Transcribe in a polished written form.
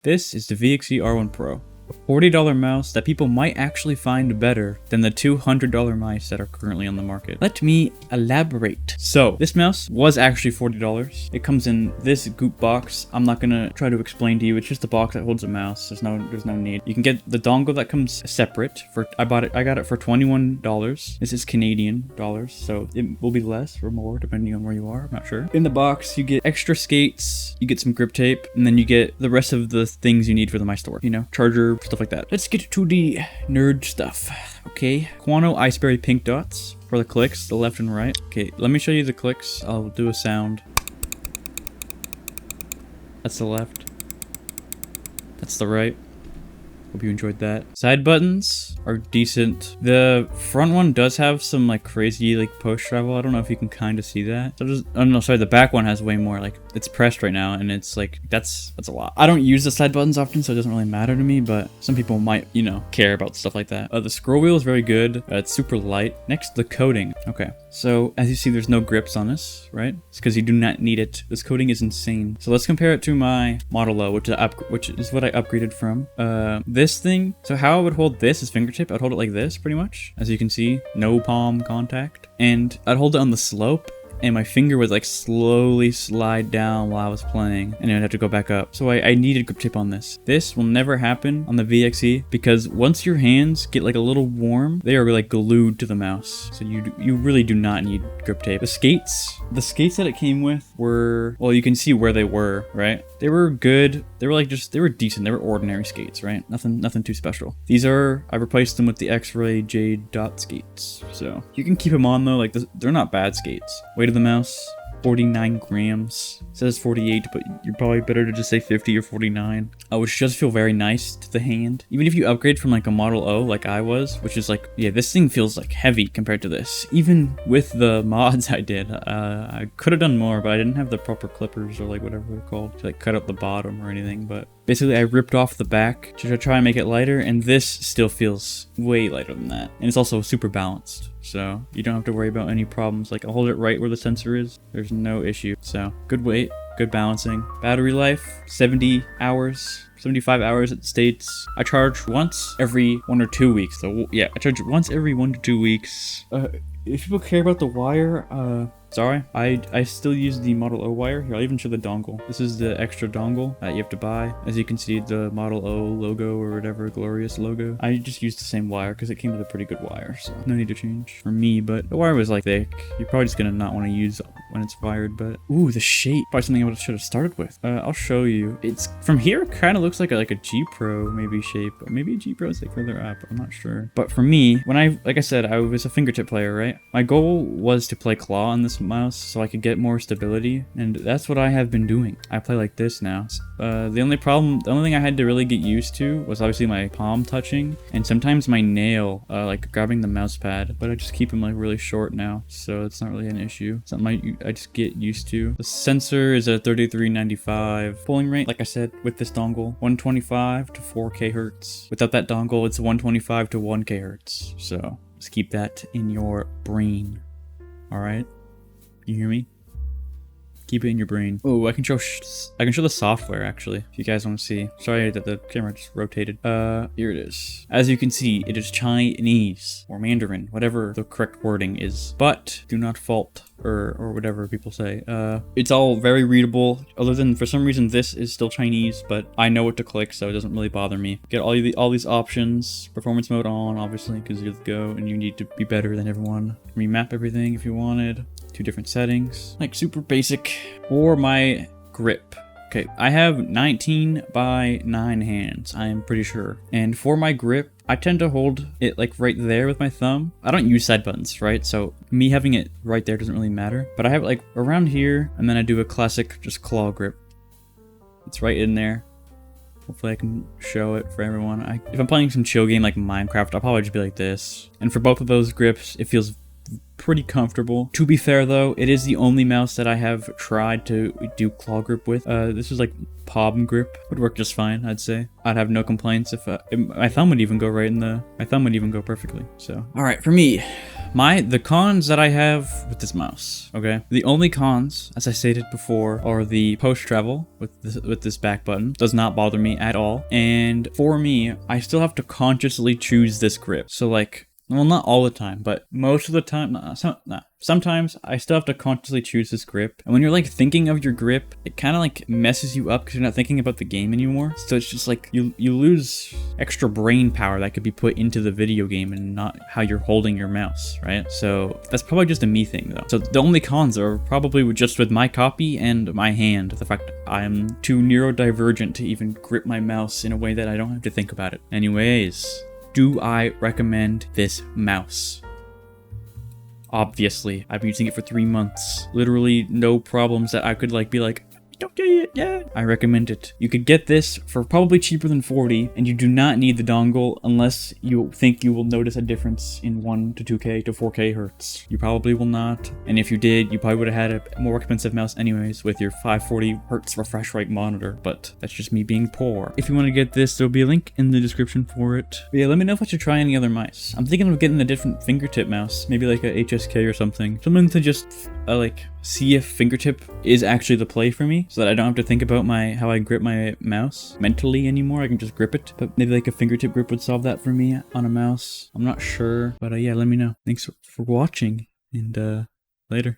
This is the VXE R1 Pro, a $40 mouse that people might actually find better than the $200 mice that are currently on the market. Let me elaborate. So, this mouse was actually $40. It comes in this goop box. I'm not gonna try to explain to you. It's just a box that holds a mouse. There's no need. You can get the dongle that comes separate. I got it for $21. This is Canadian dollars, so it will be less or more depending on where you are. I'm not sure. In the box, you get extra skates, you get some grip tape, and then you get the rest of the things you need for the mice to work. You know, charger, stuff like that. Let's get to the nerd stuff. Okay, Quano Iceberry pink dots for the clicks, the left and right. Okay, let me show you the clicks. I'll do a sound. That's the left. That's the right. Hope you enjoyed that. Side buttons are decent. The front one does have some like crazy like push travel. I don't know if you can kind of see that. So just, oh no, sorry, the back one has way more. Like it's pressed right now and it's like that's a lot. I don't use the side buttons often, so it doesn't really matter to me, but some people might, you know, care about stuff like that. The scroll wheel is very good. It's super light. Next, the coating. Okay, so as you see, there's no grips on this, right? It's because you do not need it. This coating is insane. So let's compare it to my Model O, which is what I upgraded from. This thing, so how I would hold this is fingertip. I'd hold it like this pretty much. As you can see, no palm contact. And I'd hold it on the slope and my finger would like slowly slide down while I was playing and I'd have to go back up. So I needed grip tape on this. This will never happen on the VXE because once your hands get like a little warm, they are like glued to the mouse. So you really do not need grip tape. The skates that it came with were, well, you can see where they were, right? They were good. They were like they were decent. They were ordinary skates, right? Nothing too special. I replaced them with the X-Ray Jade dot skates. So you can keep them on though. Like they're not bad skates. Weight of the mouse, 49 grams. It says 48, but you're probably better to just say 50 or 49. Which does feel very nice to the hand. Even if you upgrade from like a Model O like I was, which is like, yeah, this thing feels like heavy compared to this. Even with the mods I did, I could have done more, but I didn't have the proper clippers or like whatever they're called to like cut out the bottom or anything. But basically I ripped off the back to try and make it lighter, and this still feels way lighter than that. And it's also super balanced, so you don't have to worry about any problems. Like I'll hold it right where the sensor is. There's no issue. So good weight, good balancing. Battery life, 70 hours. 75 hours it states. I charge once every 1 or 2 weeks. So yeah, I charge once every 1 to 2 weeks. If people care about the wire, sorry, I still use the Model O wire. Here, I'll even show the dongle. This is the extra dongle that you have to buy. As you can see, the Model O logo or whatever, glorious logo. I just used the same wire because it came with a pretty good wire, so no need to change for me, but the wire was like thick. You're probably just gonna not want to use when it's wired, but ooh, the shape. Probably something I should have started with. I'll show you. It's from here, kind of looks like a G Pro maybe shape. Maybe a G Pro is like further up. I'm not sure. But for me, when like I said, I was a fingertip player, right? My goal was to play claw on this mouse so I could get more stability, and that's what I have been doing. I play like this now. The only thing I had to really get used to was obviously my palm touching and sometimes my nail like grabbing the mouse pad, but I just keep them like really short now, so it's not really an issue. Something I just get used to. The sensor is a 3395 polling rate, like I said, with this dongle 125 to 4K hertz. Without that dongle, it's 125 to 1K hertz. So just keep that in your brain. All right, you hear me? Keep it in your brain. Oh, I can show the software actually, if you guys want to see. Sorry that the camera just rotated. Here it is. As you can see, it is Chinese or Mandarin, whatever the correct wording is. But do not fault or whatever people say. It's all very readable, other than for some reason this is still Chinese, but I know what to click, so it doesn't really bother me. Get all these options. Performance mode on, obviously, because you're the go and you need to be better than everyone. Remap everything if you wanted. 2 different settings, like super basic. For my grip, okay, I have 19 by 9 hands, I am pretty sure. And for my grip, I tend to hold it like right there with my thumb. I don't use side buttons, right? So me having it right there doesn't really matter. But I have it like around here, and then I do a classic just claw grip. It's right in there. Hopefully I can show it for everyone. If I'm playing some chill game like Minecraft, I'll probably just be like this. And for both of those grips, it feels pretty comfortable. To be fair though, it is the only mouse that I have tried to do claw grip with. This is like palm grip. Would work just fine, I'd say. I'd have no complaints if my thumb would even go my thumb would even go perfectly. So, all right, for me, The cons that I have with this mouse, okay? The only cons, as I stated before, are the post travel with this back button. Does not bother me at all. And for me, I still have to consciously choose this grip. So like, well, not all the time, but most of the time, sometimes I still have to consciously choose this grip. And when you're like thinking of your grip, it kind of like messes you up because you're not thinking about the game anymore. So it's just like you lose extra brain power that could be put into the video game and not how you're holding your mouse, right? So that's probably just a me thing though. So the only cons are probably just with my copy and my hand. The fact I am too neurodivergent to even grip my mouse in a way that I don't have to think about it. Anyways. Do I recommend this mouse? Obviously, I've been using it for 3 months. Literally no problems that I could like be like, don't get it yet. I recommend it. You could get this for probably cheaper than 40, and you do not need the dongle unless you think you will notice a difference in 1 to 2K to 4K hertz. You probably will not. And if you did, you probably would have had a more expensive mouse anyways with your 540 hertz refresh rate monitor, but that's just me being poor. If you want to get this, there'll be a link in the description for it. But yeah, let me know if I should try any other mice. I'm thinking of getting a different fingertip mouse, maybe like a HSK or something. Something to just like see if fingertip is actually the play for me, so that I don't have to think about how I grip my mouse mentally anymore. I can just grip it. But maybe like a fingertip grip would solve that for me on a mouse. I'm not sure, but yeah, let me know. Thanks for watching, and later.